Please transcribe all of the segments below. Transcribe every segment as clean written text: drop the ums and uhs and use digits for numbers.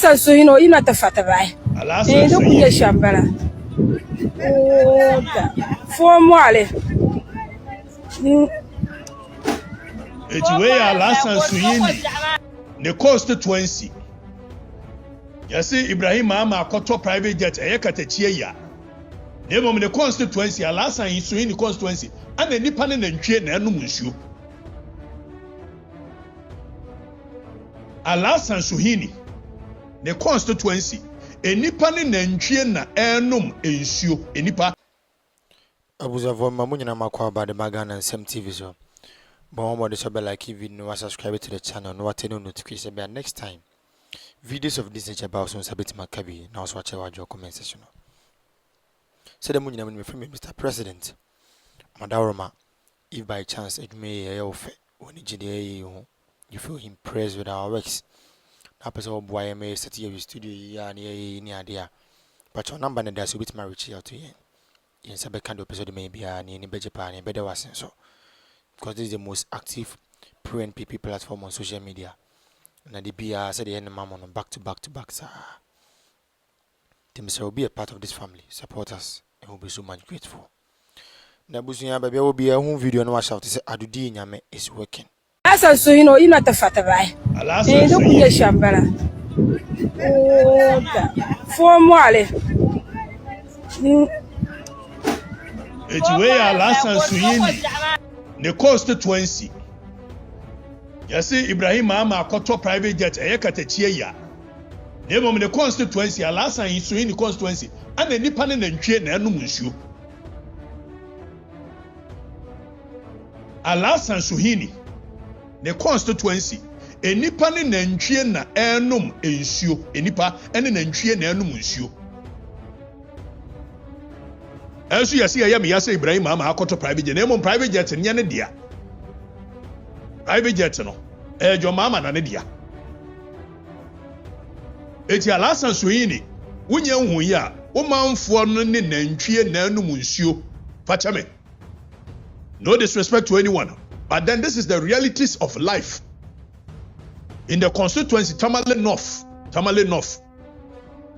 Alasa so ina tafata bai. Eh do kunye shambara. For mwale. Eti we alasa so yini. The Constituency. Yasi Ibrahim ama akoto private jet eyekatachie ya. Nemo the Constituency alasa so yini Constituency. Ane nipa ne ntwe na enum nsuo. Alasa so yini. The Constituency enipa ne nantwie na enum ensuo enipa abuzavo mamunyina makwa ba de magana nsem TV so bon mo de so be like video no subscribe to the channel no attend notification be next time videos of this nature about so sabit makabi na so watch your comment section so the munyina me from Mr. President Madaroma if by chance it may ofe when you feel impressed with our works episode boy may set your studio ya ni idea but your number and that's with my reach out to you in some kind of episode maybe any budget plan better was so because this is the most active pro-NPP platform on social media and the BR said the end mom on back to back sir will be a part of this family support us and we'll be so much grateful na busunya baby will be a home video no watch out to say adudi nyame is working. Alasa so ina tafata bai. Eh do kunye shambara. For mwale. Eti we alasa so yini. The Constituency. Yasi Ibrahim ama akoto private jet eyekatachie ya. Nemo the Constituency alasa so yini Constituency. Ane nipa ne ntwe na enum nsuo. Alasa so yini. The Constituency enipa ne nantwie na enum ensuo enipa ene nantwie na enum nsuo ensu yase ya me yase Ibrahim ama akoto private jet na private jet nya ne dia private jet no ejo mama na ne dia eti alasa so yini wunye hu ya wo manfo no ne nantwie na enum nsuo fachame no disrespect to anyone. But then this is the realities of life. In the constituency, Tamale North,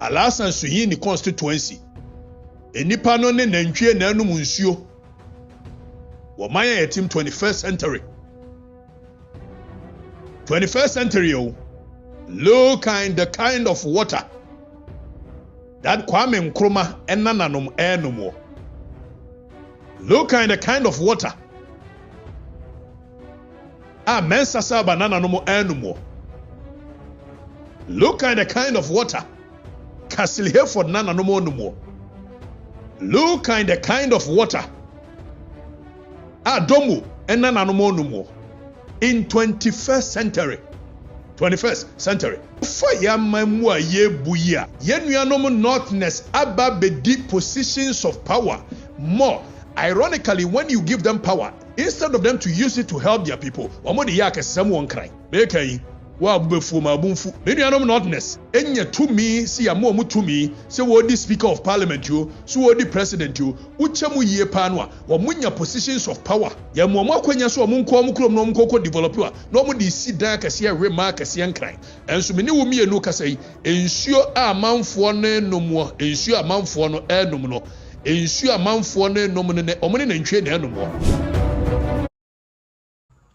Alasan Suhini constituency. Enipa no ne nantwie na enum nsuo. Wamaya a team 21st century. 21st century, look at the kind of water that Kwame Nkrumah enananom enumo. Look at the kind of water. Mensasa banana no mo enumo. Look at the kind of water Castle Hereford nana no mo numo. Look at the kind of water Domu enana no mo numo. In 21st century. 21st century. Fire mamua ye buya. Yenuanom northness aba bedi positions of power more. Ironically, when you give them power, instead of them to use it to help their people, omodi ya kesem won cry. Bekai wa bubefu ma bunfu. Menuanom notness. Enye to me, see amu to me, say what the speaker of parliament you, so what the president you, uchemu ye panwa, wa munya positions of power. Ya muamwa kwenya so munko amukrom no mkoko developer. No mo di sida kase rema kase cry. Enso meni wo mi enu kase ensuo amanfo no nomo, ensuo amanfo no enum no. Ensu amanfo ne nom ne omene nantwie na enom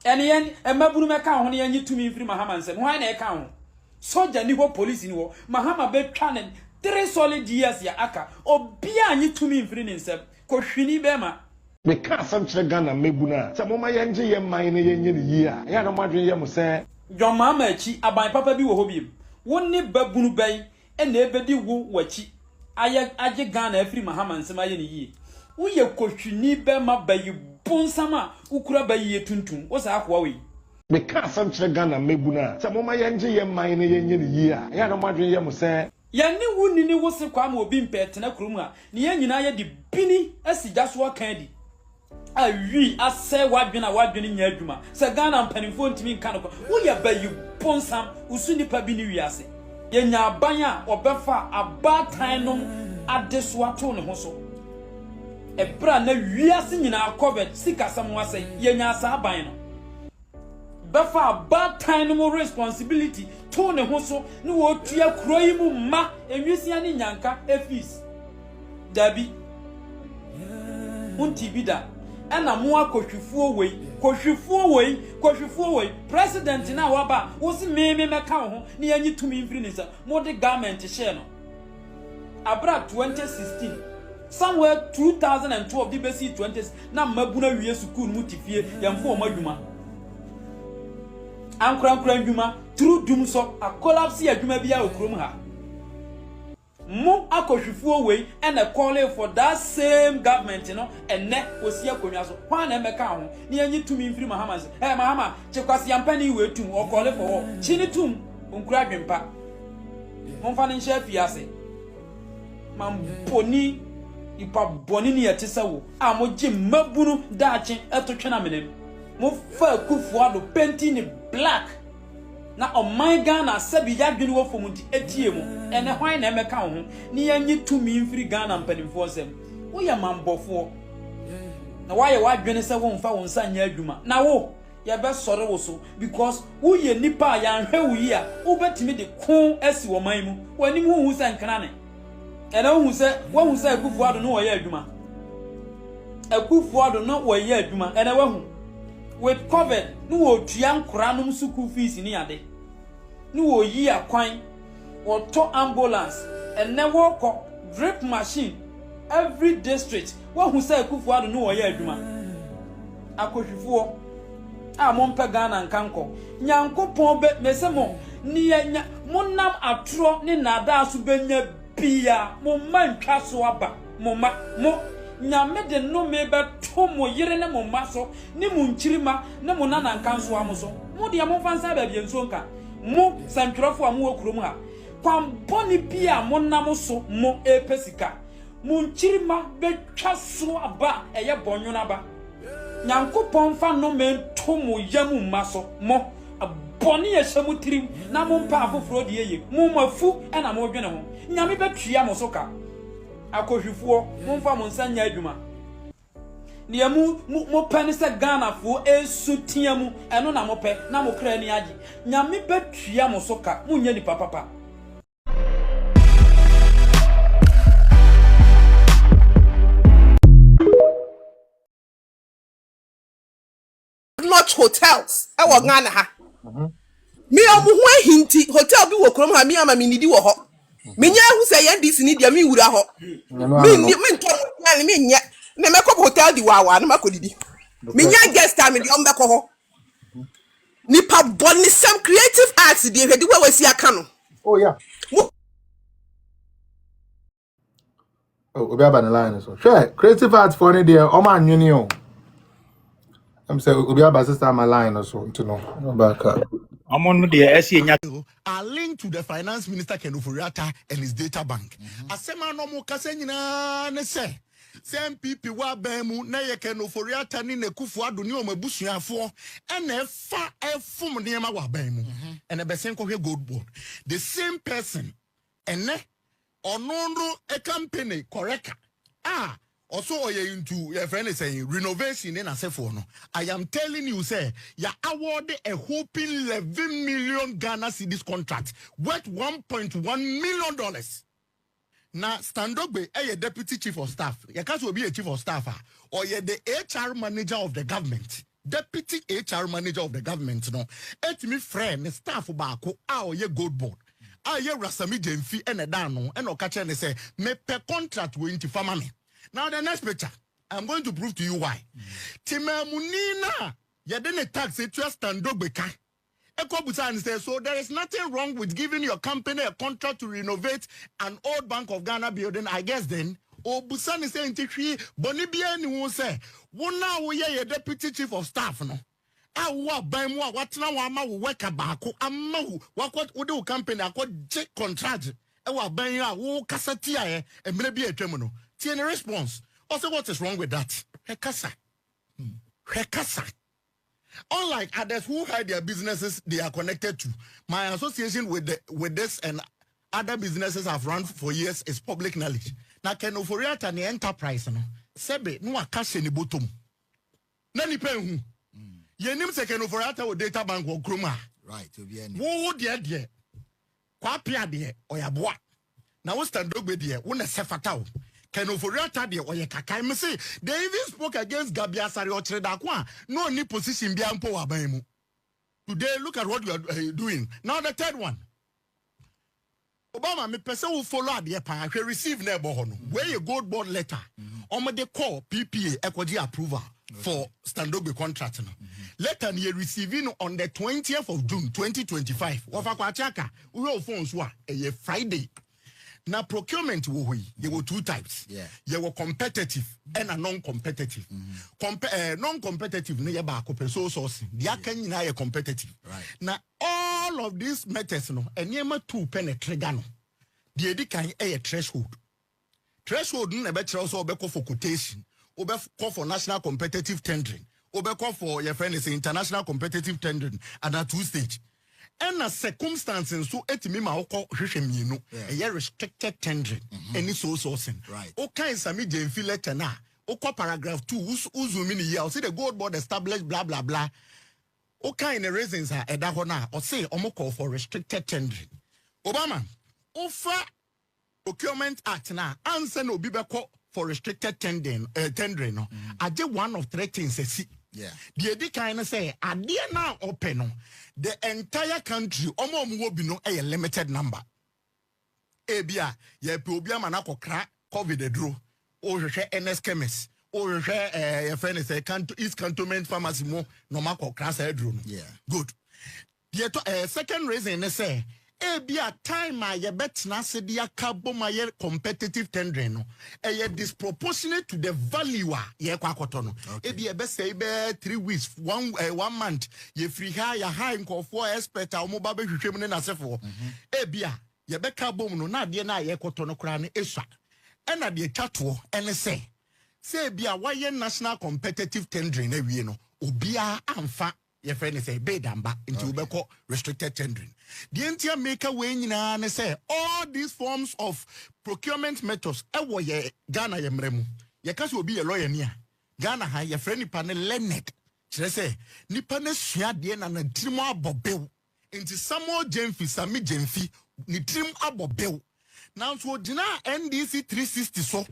ene yen emabunu meka ho ne yen tumi mfiri mahama nsem hwan na eka ho soja ni ho police ni ho mahama betwa ne 3 solid years ya aka obia anyi tumi mfiri ne nsem ko hwini be ma me ka asam kire Ghana mebuna se moma yenje ye man ne yenye ne yi a ya na mwadwen ye mo se John mama achi aban papa bi wo ho biem wonni babunu bai ene ebedi wo wachi aye Ghana afiri mahama nsem aye ne yi uye kohwini be ma bayi bonsama ukura bayi tuntum wo sa akwa we me ka asam kire Ghana mebuna se moma yenje ye man ne yenye ne yi a ya na mwadwen ye mo se yani wuni ni wo se kwa ma obi mpetena kurum a ne ye nyina ye di bini asija so aka di awi ase wadwene nya adwuma se Ghana mpanimfo ntimi nka no wo ye bayi bonsam usu nipa bi ni wiase ye nya aban a obefa abatan no adeso ato ne ho so ebra na wiase nyina covered sikasam wase ye nya asa aban no befa bad time no responsibility to ne ho so ne wo tua kuro yi mu ma enwisia ne nyanka efis dabi unti bida ana mo akohwefuo wei president na waba wo si me meka ho ne yanyi tumi mfiri ne sa mo de government share no abra 2016 somewhere 2012 the basi 20s na mabuna wiye school mu tifie yamfo omadwuma ankran dwuma through dum so a collapse adwuma bia okrom ha mo akohwefuo wei and a calling for that same government you know enne osi akonwa so kwa na emeka ho ne yanyi tumi mfiri mahamas mahama chekwasi yampani we tum o calling for chini tum onkura dwempa monfa ne nhye fiase mamponi ipa boni ne yetesa wo a mo gye mabunu daache etotwena menem mo fa kufu ado painting ni black na oman Ghana sabi yadwene wo fomuti etie mu ene hwan na emeka ho ne yanyi tumi mfiri Ghana mpanimfo sem wo ya mambofo na waye wadwene se wo mfa wo nsa nya adwuma na wo ya be sore wo so because wo ye nipa ya nhwe wo yi a wo betimi de kon asi wo man mu wani mu hu se nkana ne ene hu se wo hu se akufu ado no wo ye adwuma akufu ado no wo ye adwuma ene wo hu with COVID no wo tua nkora no school fees ni ade no wo yi akwan wo to ambulance ene wo ko drip machine every district wo hu se akufu ado no wo ye adwuma akohwifuo a mo mpa Ghana nkanko nyankopon be mesemo ni nya monam atro ni nada aso benya bia mo mantwa so aba mo nyame de no me be to mo yire ne mo maso ni mo nchirima ne mo nana nkanso amoso mo de mo fansa ba bia nso nka mo santwerofo a mo wakurom ha kwamboni bia mo nam so mo epesika mo nchirima be twa so aba eye bonyona ba nyankopon fa no me to mo yamu maso mo aboni ye hemu tirim na mo mpa afoforo de ye mo mafu na mo dwene ho nyame be twia mo so ka akohwifuo mo mfa mo nsanya adwuma ne mo pene se Ghana fo esutia mu eno na mo pe na mo kra ni agi nyame be twia mo so ka mo nya ni papa not hotels e wo Ghana ha mi omuhu ahinti hotel bi wo krom ha mi ama mi nidi wo ho menya hu se yan dis ni dia mi wura ho mi nto na mi nya na me ko hotel di wawa na makodidi menya guest time di on be ko ho nipa boni some creative arts di hwedi wa wasi aka no oh yeah obi aba na line so sure creative arts for any there o ma nwini o I'm say obi aba sister my line so to know back up are linked to the finance minister Kenufuriata and his data bank. Asema no mo kase nyina ne se MPP wa bemu na ye Kenufuriata ni nekufu ado ni omabusuafo ene fa efum niema wa bemu ene besen ko hwe gold board the same person ene onono a company correct also oye into your friend is saying renovation in Asefo no. I am telling you, say, you awarded a whopping 11 million Ghana cedis contract worth $1.1 million. Now, Standogbe, a deputy chief of staff, you can't be a chief of staff, or you're the HR manager of the government. Deputy HR manager of the government, no. Et me friend, staff bako, ye gold board. Ye Rasami Jemfi and a dano, and Okacha and say, me per contract with Intifamame. Now the next picture, I'm going to prove to you why. Tima Munina, you didn't tax it to Standobeka. Ekobusan says so. There is nothing wrong with giving your company a contract to renovate an old Bank of Ghana building. I guess then, Obusan is saying, Bonibia ni say, Wona we ye deputy chief of staff no. Wa baimwa what now ama work abako amahu what udo company akọ j contract. Wa banya wo kasatia e mre bi atwam no. Any response. Also, what is wrong with that? Hekasa. Unlike others who had their businesses they are connected to, my association with this and other businesses I've run for years is public knowledge. Now, Kenufuriata and the enterprise, no, Sebe, no, a cash in the bottom. Nani pay who? Yenim se kenoforata o data bank wo kroma. Right, to be any. Wo de kwa pia de oyaboa. Na wo stand dogbe de wo na sefata wo. Kenoforata de oye kakai me say they even spoke against Gabia Sari Ochreda kwa no ni position bia mpo wa ban mu. Today look at what you are doing. Now the third one. Obama me pese wo follow ade pa hwe receive na ebo ho no. Where you gold board letter. Omo de call PPA ekodi approval for Standogbe contract no. Letter ni receiving on the 20th of June 2025. Wofa kwa chaka we phone so a Friday. Now procurement wo hoyi there were two types. There were competitive and a non-competitive. Non-competitive ne ye ba ko so source. Dia kan nyina ye competitive. Right. Now all of these methods no enema two penetrate no. The edi kan e threshold. Threshold no be kire so obeko for quotation, obeko for national competitive tendering, obeko for your friend is international competitive tendering at that two stage. And a circumstances so etimi ma okọ hwehwe mienu e restricted tendering any so sourcing. Right. Okay, sami jenfi letter na okọ paragraph 2 uzumi ni ya say the gold board established blah blah blah. Okay, in the reasons are eda ho na o say omo call for restricted tendering. Obama offer Procurement Act na answer no be for restricted tendering no. Aje one of three things see. Yeah. The edi kind say adie na open no. The entire country omo bi no a limited number. Ebia ye pe obi ama na kokra COVID edro. O hwehwe NS chemist. O hwehwe your friend say East Cantonment Pharmacy mo no ma kokra sa edro no. Yeah. Good. The second reason is say ebia time a ye betna se dia kabo ma ye competitive tendering no ye disproportionate to the value ye kwa akoto no ebia be say be 3 weeks 1 month ye free high nko for expert a mo ba be hwehwem ne nasefo ebia ye be kabo no na de na ye koto no kra ne eswa ena de twato ene say ebia why national competitive tendering na wie no obia amfa your friend say bedamba into ubeko restricted tendering. The entire maker way nyina say all these forms of procurement methods ewo ye Ghana ye mremu. Ye kasi obi ye lawyer nia. Ghana ha your friend nipa ne learned. Kire say nipa ne sua de na na tirim abobew. Into Samuel Jemfi Sami Jemfi ni tirim abobew. Now so dina NDC 360 so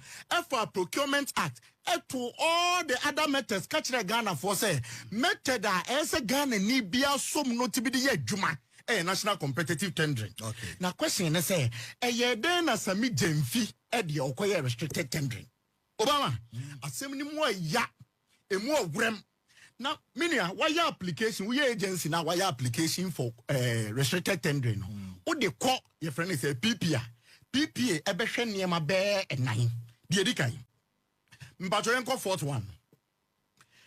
for Procurement Act to all the other methods catch the Ghana for say method as a Ghana ni bia som no to be the juma national competitive tendering. Okay. Now question is say ye den na Sami Jemfi the okoye restricted tendering. Obama asem ni mo ya emu awrem. Now minia why application we agency now why application for restricted tendering. O de call your friend is a PPA ebehwe niema be enan de edikan mbacho yenko fourth one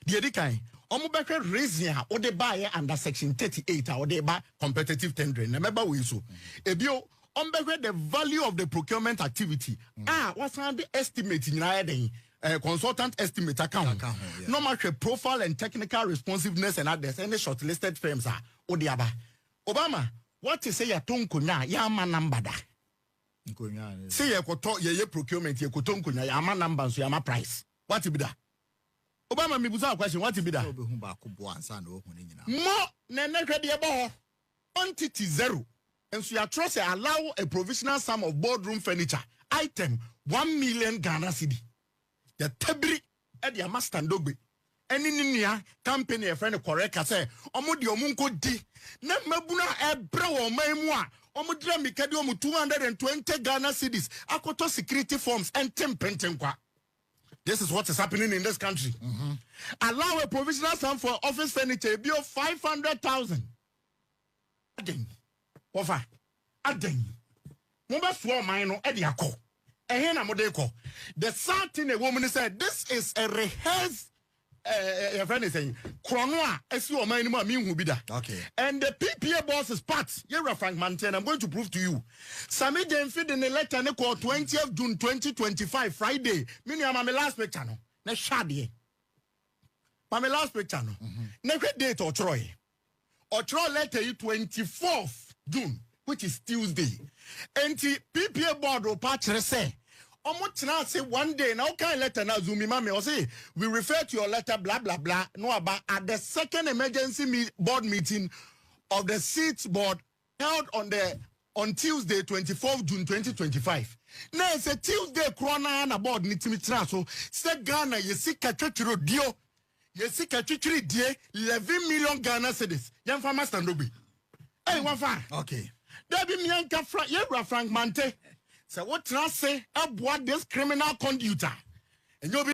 de edikan omo behwe reason a ode ba ye under section 38 a ode ba competitive tendering na meba we so ebio behwe the value of the procurement activity what's the estimate nyina den consultant estimate account no matter profile and technical responsiveness and others any shortlisted firms are ode aba Obama what is say ya tonkonya ya ma number da say ye koto ye procurement ye koto nkonya ya ama number so ya ama price what be that Obama me buza question what be that obehu ba ko bo ansa na ohun ni nyina mo na na hwede ye bo quantity zero and so you trust allow a provisional sum of boardroom furniture item 1 million Ghana cedi the tabri e dia master ndogbe eni ninia company e friend correct say omo de omo nko di na mabuna e bre wo man mu a omo dira mikade omo 220 Ghana cedis akoto security forms and tempenten kwa. This is what is happening in this country. Allow a provisional sum for office furniture be of 500,000. Aden. Ofa. Aden. Mumba swo man no e de akọ. Ehe na mo de ko. The sad thing a woman said this is a rehearsed your friend is saying Kronoa esi o man ma mi hu bi da. Okay. And the PPA boss is part. Here Frank Manten, I'm going to prove to you. Sami Jemfi in the letter ne call 20th June 2025 Friday. Mini am my last picture no. Na shade. My last picture no. Na date or Troy. Or Troy letter you 24th June, which is Tuesday. And the PPA board will patch say Omo say one day now kind letter now Zumi mame or say we refer to your letter blah blah blah no about at the second emergency board meeting of the seats board held on Tuesday 24th June 2025. Now it's a Tuesday corona na board nitimi so say Ghana yesika twetiro dio yesika twetiri die 11 million Ghana cedis yemfa master ndobi. Hey wafa. Okay. Debi mianka Frank Mante. So what can I say about this criminal conductor? And you'll be